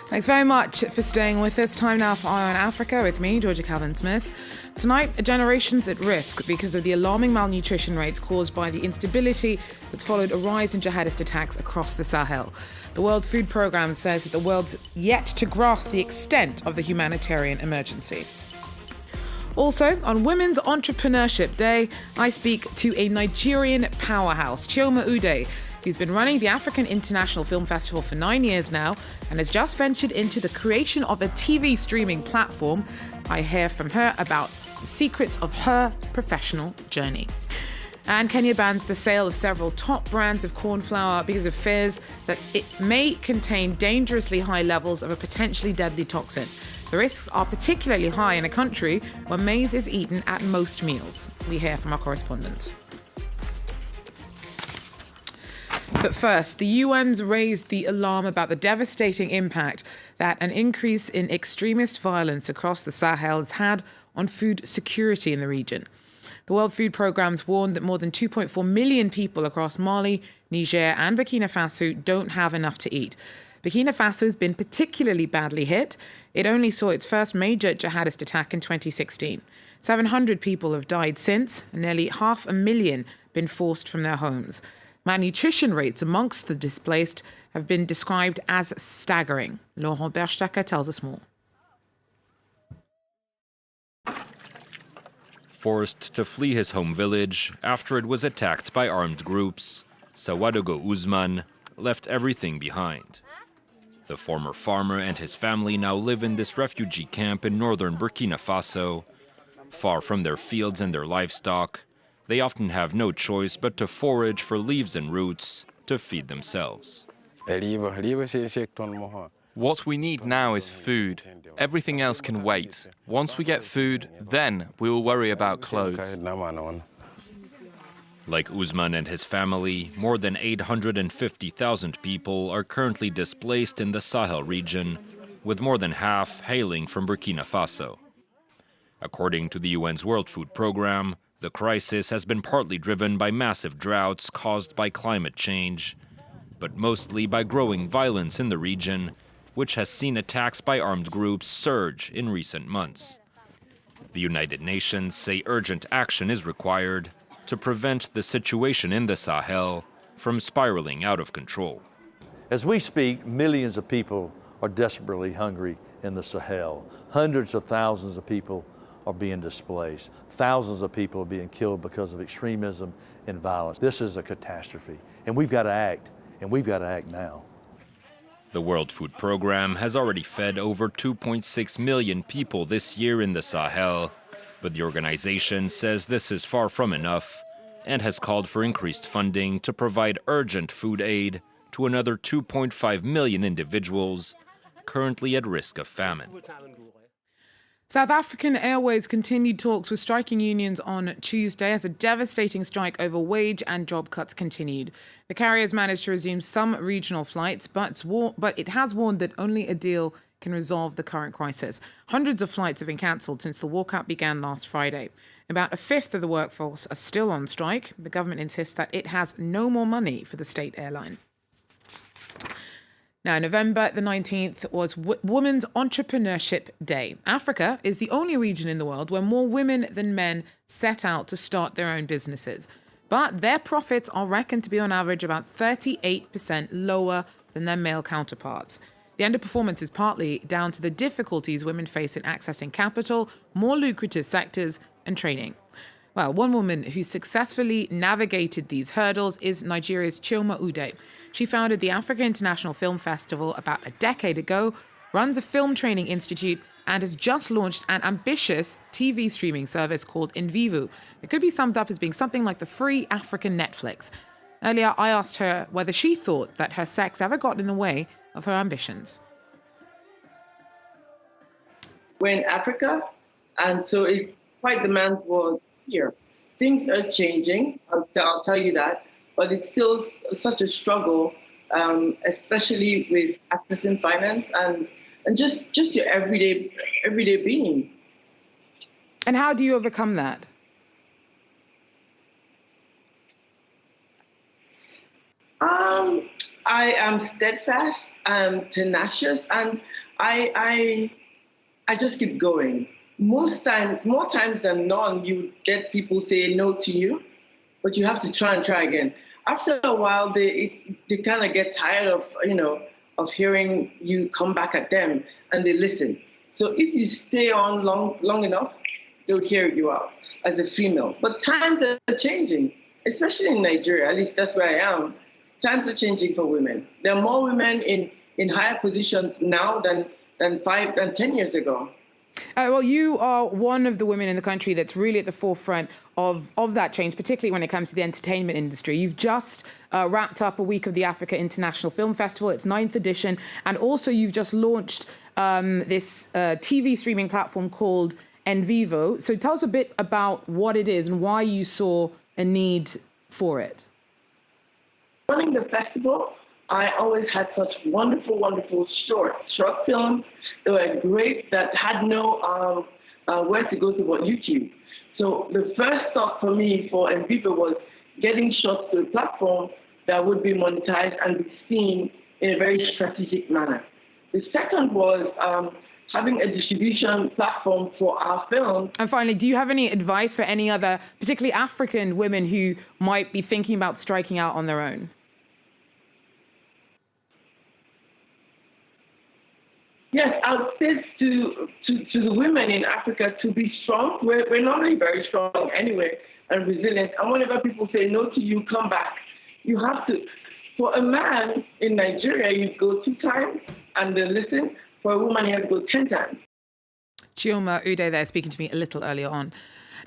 Thanks very much for staying with us. Time now for Eye on Africa with me, Georgia Calvin-Smith. Tonight, a generation's at risk because of the alarming malnutrition rates caused by the instability that's followed a rise in jihadist attacks across the Sahel. The World Food Programme says that the world's yet to grasp the extent of the humanitarian emergency. Also, on Women's Entrepreneurship Day, I speak to a Nigerian powerhouse, Chioma Ude, who's been running the African International Film Festival for 9 years now and has just ventured into the creation of a TV streaming platform. I hear from her about the secrets of her professional journey. And Kenya bans the sale of several top brands of corn flour because of fears that it may contain dangerously high levels of a potentially deadly toxin. The risks are particularly high in a country where maize is eaten at most meals. We hear from our correspondents. But first, the UN's raised the alarm about the devastating impact that an increase in extremist violence across the Sahel has had on food security in the region. The World Food Programme's warned that more than 2.4 million people across Mali, Niger and Burkina Faso don't have enough to eat. Burkina Faso has been particularly badly hit. It only saw its first major jihadist attack in 2016. 700 people have died since, and nearly 500,000 been forced from their homes. Malnutrition rates amongst the displaced have been described as staggering. Laurent Berstacker tells us more. Forced to flee his home village after it was attacked by armed groups, Sawadogo Usman left everything behind. The former farmer and his family now live in this refugee camp in northern Burkina Faso. Far from their fields and their livestock, they often have no choice but to forage for leaves and roots to feed themselves. What we need now is food. Everything else can wait. Once we get food, then we will worry about clothes. Like Usman and his family, more than 850,000 people are currently displaced in the Sahel region, with more than half hailing from Burkina Faso. According to the UN's World Food Programme, the crisis has been partly driven by massive droughts caused by climate change, but mostly by growing violence in the region, which has seen attacks by armed groups surge in recent months. The United Nations say urgent action is required to prevent the situation in the Sahel from spiraling out of control. As we speak, millions of people are desperately hungry in the Sahel. Hundreds of thousands of people are being displaced. Thousands of people are being killed because of extremism and violence. This is a catastrophe, and we've got to act, and we've got to act now. The World Food Programme has already fed over 2.6 million people this year in the Sahel, but the organization says this is far from enough and has called for increased funding to provide urgent food aid to another 2.5 million individuals currently at risk of famine. South African Airways continued talks with striking unions on Tuesday as a devastating strike over wage and job cuts continued. The carriers managed to resume some regional flights, but it has warned that only a deal can resolve the current crisis. Hundreds of flights have been cancelled since the walkout began last Friday. About a fifth of the workforce are still on strike. The government insists that it has no more money for the state airline. Now, November the 19th was Women's Entrepreneurship Day. Africa is the only region in the world where more women than men set out to start their own businesses. But their profits are reckoned to be on average about 38% lower than their male counterparts. The underperformance is partly down to the difficulties women face in accessing capital, more lucrative sectors, and training. Well, one woman who successfully navigated these hurdles is Nigeria's Chioma Ude. She founded the Africa International Film Festival about a decade ago, runs a film training institute, and has just launched an ambitious TV streaming service called Invivu. It could be summed up as being something like the free African Netflix. Earlier, I asked her whether she thought that her sex ever got in the way of her ambitions. We're in Africa, and so it quite demands more here. Things are changing, I'll tell you that, but it's still such a struggle, especially with accessing finance and just your everyday being. And how do you overcome that? I am steadfast, I'm tenacious, and I just keep going. Most times, more times than none, you get people say no to you, but you have to try and try again. After a while, they kind of get tired of, of hearing you come back at them, and they listen. So if you stay on long enough, they'll hear you out as a female. But times are changing, especially in Nigeria, at least that's where I am. Times are changing for women. There are more women in higher positions now than 10 years ago. Well, you are one of the women in the country that's really at the forefront of that change, particularly when it comes to the entertainment industry. You've just wrapped up a week of the Africa International Film Festival, its 9th edition, and also you've just launched this TV streaming platform called En Vivo. So tell us a bit about what it is and why you saw a need for it. Running the festival, I always had such wonderful short films. They were great that had no where to go to but YouTube. So the first thought for me for En Vivo was getting shots to a platform that would be monetized and be seen in a very strategic manner. The second was having a distribution platform for our films. And finally, do you have any advice for any other, particularly African women who might be thinking about striking out on their own? Yes, I would say to the women in Africa to be strong. We're normally very strong anyway and resilient. And whenever people say no to you, come back. You have to. For a man in Nigeria, you go 2 times and they listen. For a woman, you have to go 10 times. Chioma Ude there speaking to me a little earlier on.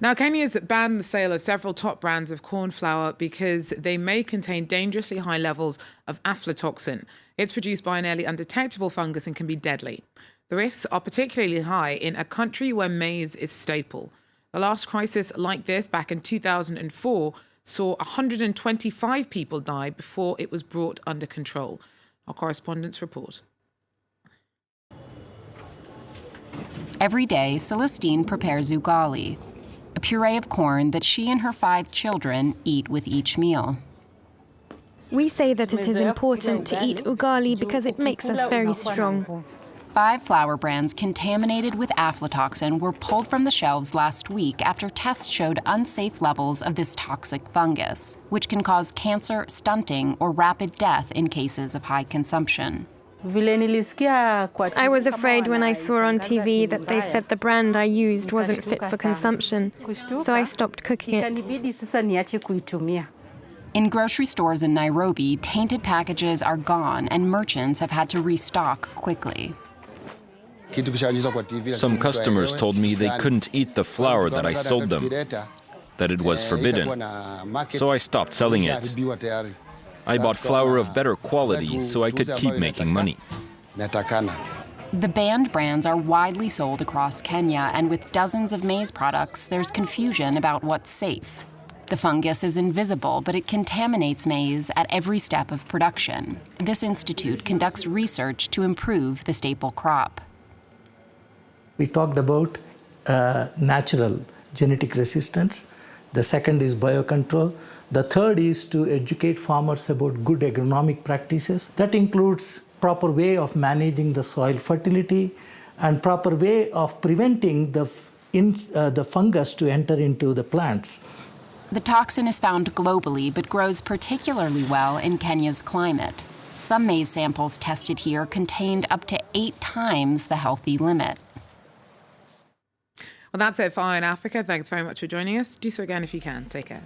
Now, Kenya's banned the sale of several top brands of corn flour because they may contain dangerously high levels of aflatoxin. It's produced by a nearly undetectable fungus and can be deadly. The risks are particularly high in a country where maize is staple. The last crisis like this, back in 2004, saw 125 people die before it was brought under control. Our correspondents report. Every day, Celestine prepares ugali, a puree of corn that she and her 5 children eat with each meal. We say that it is important to eat ugali because it makes us very strong. 5 flour brands contaminated with aflatoxin were pulled from the shelves last week after tests showed unsafe levels of this toxic fungus, which can cause cancer, stunting, or rapid death in cases of high consumption. I was afraid when I saw on TV that they said the brand I used wasn't fit for consumption, so I stopped cooking it. In grocery stores in Nairobi, tainted packages are gone and merchants have had to restock quickly. Some customers told me they couldn't eat the flour that I sold them, that it was forbidden. So I stopped selling it. I bought flour of better quality so I could keep making money. The banned brands are widely sold across Kenya, and with dozens of maize products, there's confusion about what's safe. The fungus is invisible, but it contaminates maize at every step of production. This institute conducts research to improve the staple crop. We talked about natural genetic resistance. The second is biocontrol. The third is to educate farmers about good agronomic practices. That includes proper way of managing the soil fertility and proper way of preventing the fungus to enter into the plants. The toxin is found globally, but grows particularly well in Kenya's climate. Some maize samples tested here contained up to 8 times the healthy limit. Well, that's it for Eye on Africa. Thanks very much for joining us. Do so again if you can. Take care.